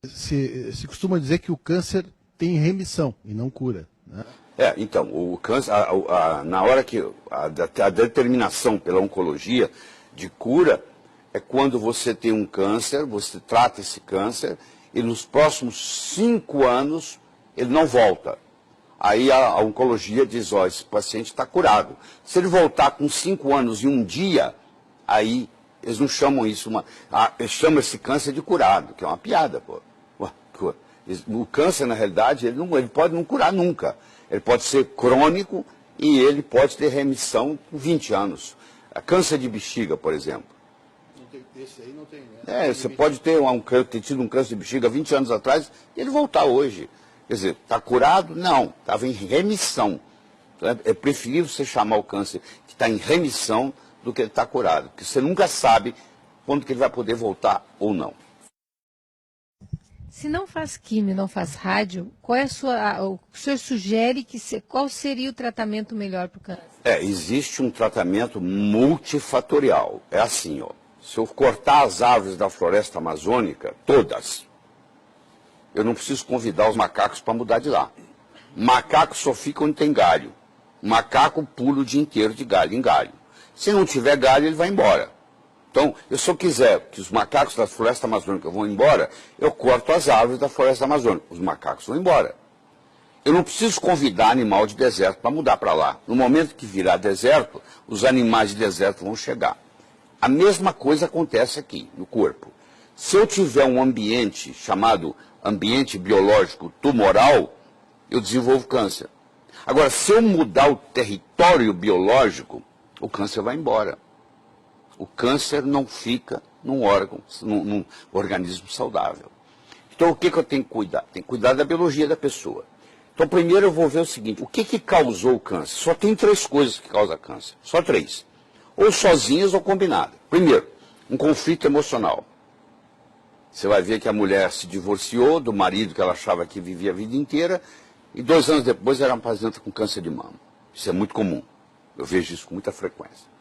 Se costuma dizer que o câncer tem remissão e não cura, né? Então, o câncer, na hora que a determinação pela oncologia de cura é quando você tem um câncer, você trata esse câncer e nos próximos 5 anos ele não volta. Aí a oncologia diz, ó, esse paciente está curado. Se ele voltar com 5 anos e um dia, aí eles não chamam isso, eles chamam esse câncer de curado, que é uma piada, pô. O câncer, na realidade, ele pode não curar nunca. Ele pode ser crônico e ele pode ter remissão com 20 anos. Câncer de bexiga, por exemplo. Esse aí não tem, né? Você pode ter tido um câncer de bexiga 20 anos atrás e ele voltar hoje. Quer dizer, está curado? Não, estava em remissão. Então, é preferível você chamar o câncer que está em remissão do que ele está curado. Porque você nunca sabe quando que ele vai poder voltar ou não. Se não faz quimio, não faz rádio, o senhor sugere qual seria o tratamento melhor para o câncer? Existe um tratamento multifatorial. É assim, ó. Se eu cortar as árvores da floresta amazônica, todas, eu não preciso convidar os macacos para mudar de lá. Macaco só fica onde tem galho. Macaco pula o dia inteiro de galho em galho. Se não tiver galho, ele vai embora. Então, se eu quiser que os macacos da floresta amazônica vão embora, eu corto as árvores da floresta amazônica. Os macacos vão embora. Eu não preciso convidar animal de deserto para mudar para lá. No momento que virar deserto, os animais de deserto vão chegar. A mesma coisa acontece aqui, no corpo. Se eu tiver um ambiente chamado ambiente biológico tumoral, eu desenvolvo câncer. Agora, se eu mudar o território biológico, o câncer vai embora. O câncer não fica num órgão, num organismo saudável. Então, o que eu tenho que cuidar? Tenho que cuidar da biologia da pessoa. Então, primeiro eu vou ver o seguinte, o que causou o câncer? Só tem 3 coisas que causam câncer, só 3. Ou sozinhas ou combinadas. Primeiro, um conflito emocional. Você vai ver que a mulher se divorciou do marido que ela achava que vivia a vida inteira e 2 anos depois era uma paciente com câncer de mama. Isso é muito comum. Eu vejo isso com muita frequência.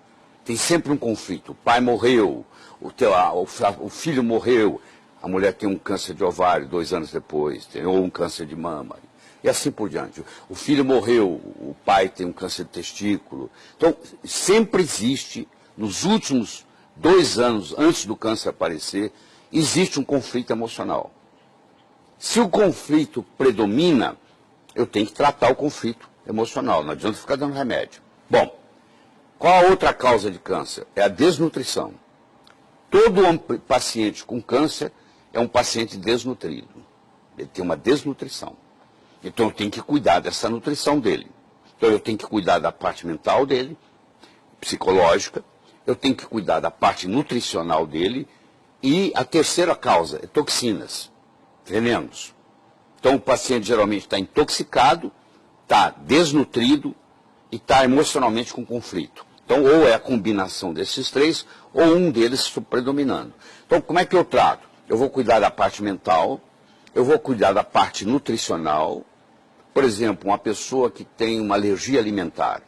Tem sempre um conflito. O pai morreu, o filho morreu, a mulher tem um câncer de ovário 2 anos depois, ou um câncer de mama, e assim por diante. O filho morreu, o pai tem um câncer de testículo. Então, sempre existe, nos últimos 2 anos, antes do câncer aparecer, existe um conflito emocional. Se o conflito predomina, eu tenho que tratar o conflito emocional, não adianta ficar dando remédio. Bom, qual a outra causa de câncer? É a desnutrição. Todo paciente com câncer é um paciente desnutrido. Ele tem uma desnutrição. Então eu tenho que cuidar dessa nutrição dele. Então eu tenho que cuidar da parte mental dele, psicológica, eu tenho que cuidar da parte nutricional dele, e a terceira causa é toxinas, venenos. Então o paciente geralmente está intoxicado, está desnutrido e está emocionalmente com conflito. Então, ou é a combinação desses 3, ou um deles predominando. Então, como é que eu trato? Eu vou cuidar da parte mental, eu vou cuidar da parte nutricional. Por exemplo, uma pessoa que tem uma alergia alimentar.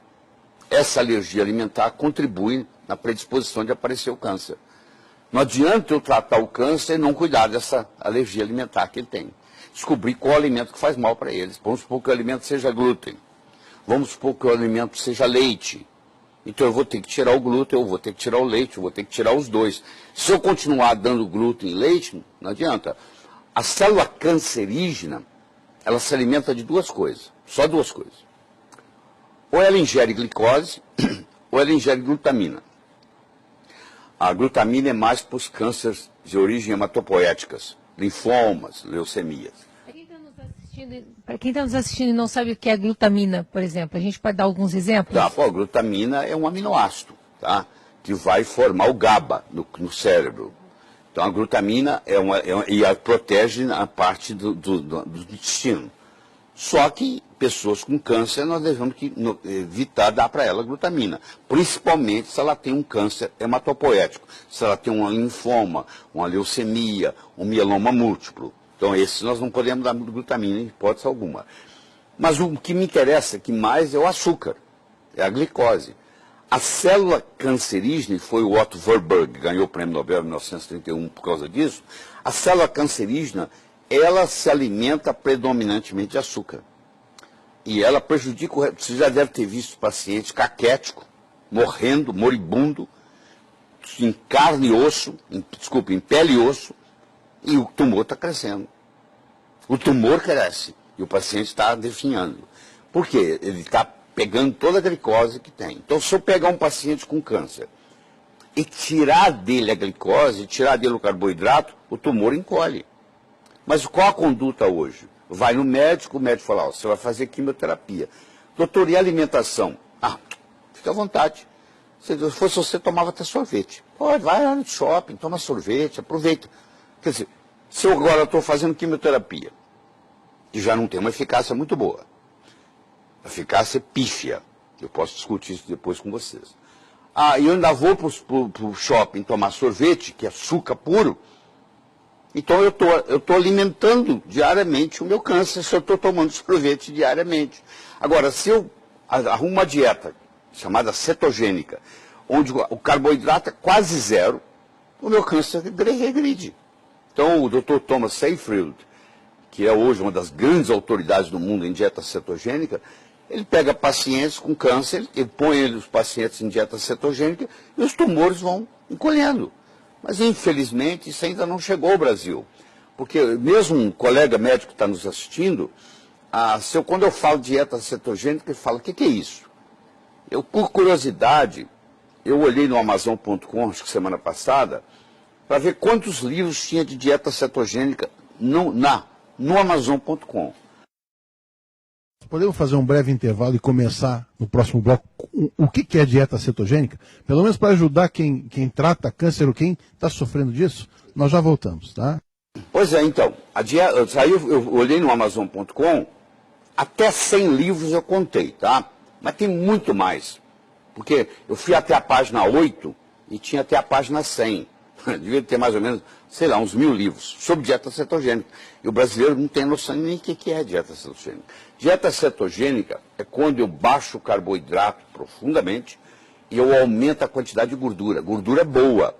Essa alergia alimentar contribui na predisposição de aparecer o câncer. Não adianta eu tratar o câncer e não cuidar dessa alergia alimentar que ele tem. Descobrir qual alimento que faz mal para eles. Vamos supor que o alimento seja glúten. Vamos supor que o alimento seja leite. Então eu vou ter que tirar o glúten, eu vou ter que tirar o leite, eu vou ter que tirar os 2. Se eu continuar dando glúten e leite, não adianta. A célula cancerígena, ela se alimenta de 2 coisas, só 2 coisas. Ou ela ingere glicose, ou ela ingere glutamina. A glutamina é mais para os cânceres de origem hematopoéticas, linfomas, leucemias. Para quem está nos assistindo e não sabe o que é glutamina, por exemplo, a gente pode dar alguns exemplos? A glutamina é um aminoácido, tá? Que vai formar o GABA no cérebro. Então a glutamina protege a parte do intestino. Só que pessoas com câncer nós devemos evitar dar para ela glutamina, principalmente se ela tem um câncer hematopoético, se ela tem um linfoma, uma leucemia, um mieloma múltiplo. Então, esses nós não podemos dar glutamina em hipótese alguma. Mas o que me interessa aqui mais é o açúcar, é a glicose. A célula cancerígena, foi o Otto Warburg que ganhou o prêmio Nobel em 1931 por causa disso, a célula cancerígena ela se alimenta predominantemente de açúcar. E ela prejudica, você já deve ter visto paciente caquético, morrendo, moribundo, em carne e osso, em pele e osso, e o tumor está crescendo. O tumor cresce e o paciente está definhando. Por quê? Ele está pegando toda a glicose que tem. Então, se eu pegar um paciente com câncer e tirar dele a glicose, tirar dele o carboidrato, o tumor encolhe. Mas qual a conduta hoje? Vai no médico, o médico fala, ó, você vai fazer quimioterapia. Doutor, e alimentação? Ah, fica à vontade. Se fosse você, tomava até sorvete. Pode, vai lá no shopping, toma sorvete, aproveita. Quer dizer, se eu agora estou fazendo quimioterapia, que já não tem uma eficácia muito boa, a eficácia é pífia, eu posso discutir isso depois com vocês. Ah, e eu ainda vou para o shopping tomar sorvete, que é açúcar puro, então eu tô alimentando diariamente o meu câncer se eu estou tomando sorvete diariamente. Agora, se eu arrumo uma dieta chamada cetogênica, onde o carboidrato é quase zero, o meu câncer regride. Então, o Dr. Thomas Seyfried, que é hoje uma das grandes autoridades do mundo em dieta cetogênica, ele pega pacientes com câncer, ele põe os pacientes em dieta cetogênica e os tumores vão encolhendo. Mas, infelizmente, isso ainda não chegou ao Brasil. Porque mesmo um colega médico que está nos assistindo, quando eu falo dieta cetogênica, ele fala, o que é isso? Eu, por curiosidade, eu olhei no Amazon.com, acho que semana passada, para ver quantos livros tinha de dieta cetogênica no Amazon.com. Podemos fazer um breve intervalo e começar no próximo bloco o que é dieta cetogênica? Pelo menos para ajudar quem trata câncer ou quem está sofrendo disso. Nós já voltamos, tá? Pois é, então, eu olhei no Amazon.com, até 100 livros eu contei, tá? Mas tem muito mais, porque eu fui até a página 8 e tinha até a página 100. Devia ter mais ou menos, sei lá, uns 1000 livros sobre dieta cetogênica. E o brasileiro não tem noção nem o que é dieta cetogênica. Dieta cetogênica é quando eu baixo o carboidrato profundamente e eu aumento a quantidade de gordura. Gordura boa.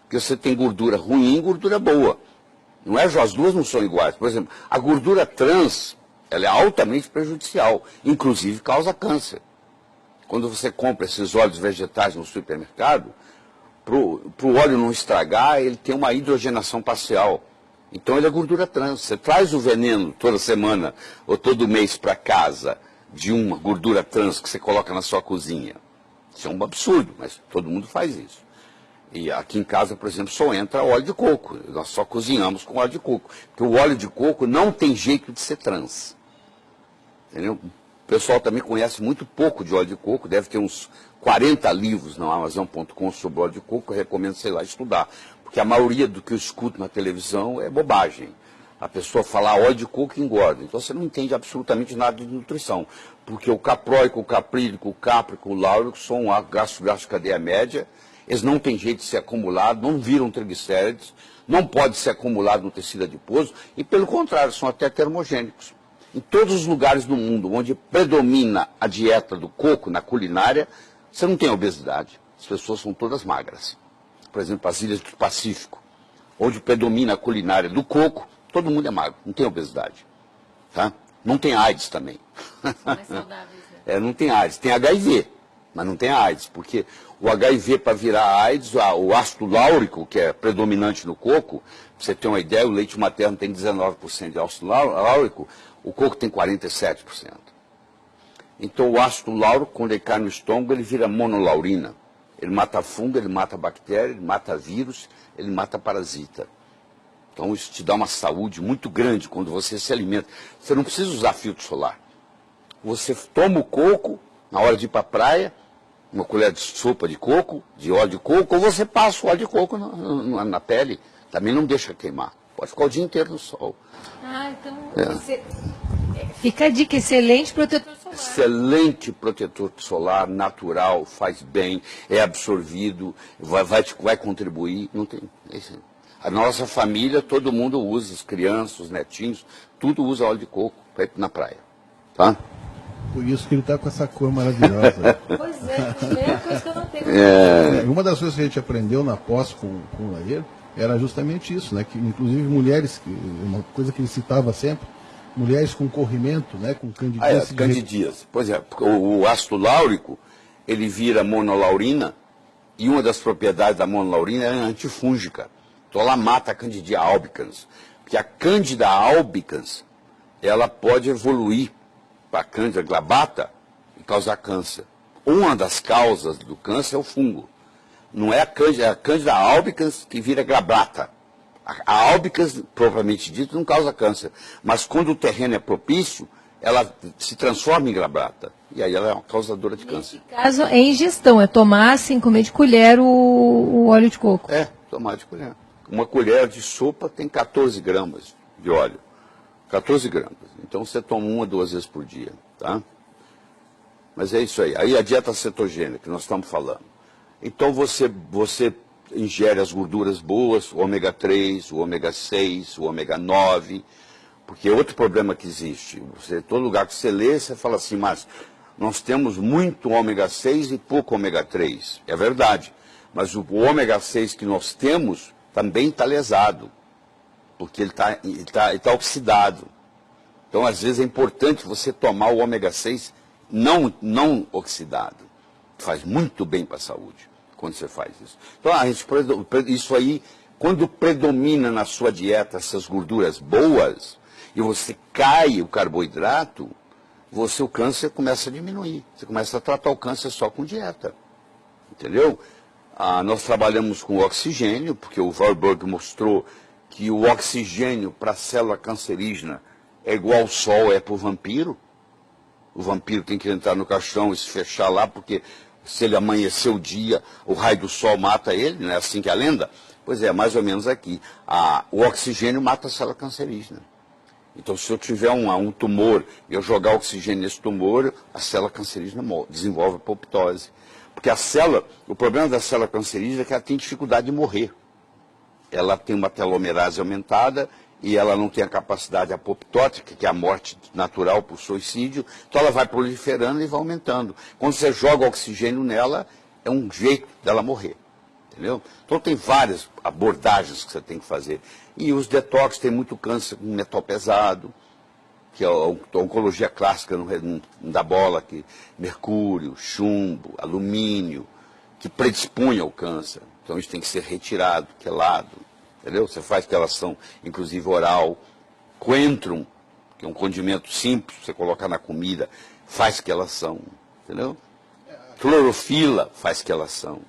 Porque você tem gordura ruim e gordura boa. Não é, as duas não são iguais. Por exemplo, a gordura trans, ela é altamente prejudicial. Inclusive causa câncer. Quando você compra esses óleos vegetais no supermercado, para o óleo não estragar, ele tem uma hidrogenação parcial. Então ele é gordura trans. Você traz o veneno toda semana ou todo mês para casa de uma gordura trans que você coloca na sua cozinha. Isso é um absurdo, mas todo mundo faz isso. E aqui em casa, por exemplo, só entra óleo de coco. Nós só cozinhamos com óleo de coco. Porque o óleo de coco não tem jeito de ser trans. Entendeu? O pessoal também conhece muito pouco de óleo de coco, deve ter uns 40 livros no Amazon.com sobre óleo de coco, eu recomendo, sei lá, estudar. Porque a maioria do que eu escuto na televisão é bobagem. A pessoa falar óleo de coco engorda. Então você não entende absolutamente nada de nutrição. Porque o capróico, o caprílico, o cáprico, o láurico são ácidos graxos de cadeia média, eles não têm jeito de ser acumulados, não viram triglicérides, não pode ser acumulado no tecido adiposo e, pelo contrário, são até termogênicos. Em todos os lugares do mundo onde predomina a dieta do coco na culinária, você não tem obesidade. As pessoas são todas magras. Por exemplo, as ilhas do Pacífico, onde predomina a culinária do coco, todo mundo é magro, não tem obesidade. Tá? Não tem AIDS também. São mais saudáveis, né? Não tem AIDS, tem HIV, mas não tem AIDS, porque o HIV para virar AIDS, o ácido láurico, que é predominante no coco, pra você ter uma ideia, o leite materno tem 19% de ácido láurico, o coco tem 47%. Então o ácido láurico, quando ele cai no estômago, ele vira monolaurina. Ele mata fungo, ele mata bactéria, ele mata vírus, ele mata parasita. Então isso te dá uma saúde muito grande quando você se alimenta. Você não precisa usar filtro solar. Você toma o coco na hora de ir para a praia, uma colher de sopa de coco, de óleo de coco, ou você passa o óleo de coco na pele. Também não deixa queimar. Pode ficar o dia inteiro no sol. Então fica a dica, excelente protetor solar. Excelente protetor solar, natural, faz bem, é absorvido, vai contribuir. Não tem. A nossa família, todo mundo usa, as crianças, os netinhos, tudo usa óleo de coco para ir na praia. Tá? Por isso que ele está com essa cor maravilhosa. Pois é, primeira coisa que eu não tenho. Uma das coisas que a gente aprendeu na pós com o Laír era justamente isso, né? Que inclusive mulheres, uma coisa que ele citava sempre, mulheres com corrimento, né? Com candidíase. Candidíase. Pois é, o ácido láurico, ele vira monolaurina, e uma das propriedades da monolaurina é antifúngica. Então ela mata a Candida albicans. Porque a Candida albicans, ela pode evoluir para a Candida glabata e causar câncer. Uma das causas do câncer é o fungo. Não é a Candida albicans que vira glabata. A albicans, propriamente dito, não causa câncer. Mas quando o terreno é propício, ela se transforma em glabata. E aí ela é uma causadora de câncer. Nesse caso, é ingestão, é tomar, assim, comer de colher o óleo de coco. É, tomar de colher. Uma colher de sopa tem 14 gramas de óleo. 14 gramas. Então você toma 1 ou 2 vezes por dia, tá? Mas é isso aí. Aí a dieta cetogênica que nós estamos falando. Então você ingere as gorduras boas, o ômega 3, o ômega 6, o ômega 9, porque é outro problema que existe. Todo lugar que você lê, você fala assim, mas nós temos muito ômega 6 e pouco ômega 3. É verdade. Mas o ômega 6 que nós temos também está lesado, porque ele tá oxidado. Então, às vezes, é importante você tomar o ômega 6 não oxidado. Faz muito bem para a saúde quando você faz isso. Então, isso aí, quando predomina na sua dieta essas gorduras boas, e você cai o carboidrato, o câncer começa a diminuir. Você começa a tratar o câncer só com dieta. Entendeu? Nós trabalhamos com oxigênio, porque o Warburg mostrou que o oxigênio para a célula cancerígena é igual ao sol é para o vampiro. O vampiro tem que entrar no caixão e se fechar lá, porque se ele amanhecer o dia, o raio do sol mata ele, não é assim que é a lenda? Pois é, mais ou menos aqui. O oxigênio mata a célula cancerígena. Então, se eu tiver um tumor e eu jogar oxigênio nesse tumor, a célula cancerígena desenvolve apoptose. Porque o problema da célula cancerígena é que ela tem dificuldade de morrer. Ela tem uma telomerase aumentada e ela não tem a capacidade apoptótica, que é a morte natural por suicídio, então ela vai proliferando e vai aumentando. Quando você joga oxigênio nela, é um jeito dela morrer. Entendeu? Então tem várias abordagens que você tem que fazer. E os detox tem muito câncer com metal pesado, que é a oncologia clássica não dá bola, que mercúrio, chumbo, alumínio, que predispõe ao câncer. Então isso tem que ser retirado, quelado. Entendeu? Você faz quelação, inclusive oral. Coentrum, que é um condimento simples, você colocar na comida, faz quelação. Entendeu? Clorofila faz quelação.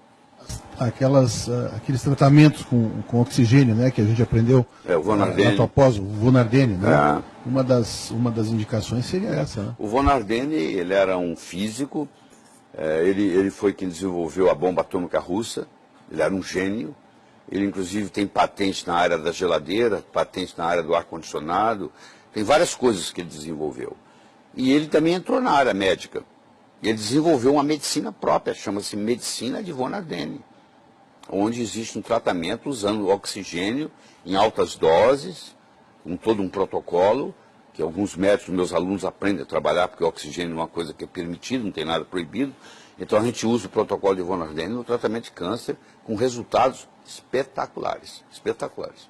Aqueles tratamentos com oxigênio, né, que a gente aprendeu o Von Ardenne. na tua pós, o Von Ardenne, né? Uma das indicações seria essa. Né? O Von Ardenne, ele era um físico, ele foi quem desenvolveu a bomba atômica russa, ele era um gênio, ele inclusive tem patente na área da geladeira, patente na área do ar-condicionado, tem várias coisas que ele desenvolveu. E ele também entrou na área médica. Ele desenvolveu uma medicina própria, chama-se Medicina de Von Ardenne, onde existe um tratamento usando oxigênio em altas doses, com todo um protocolo, que alguns médicos, meus alunos, aprendem a trabalhar, porque o oxigênio é uma coisa que é permitida, não tem nada proibido. Então a gente usa o protocolo de Von Ardenne no tratamento de câncer, com resultados espetaculares, espetaculares.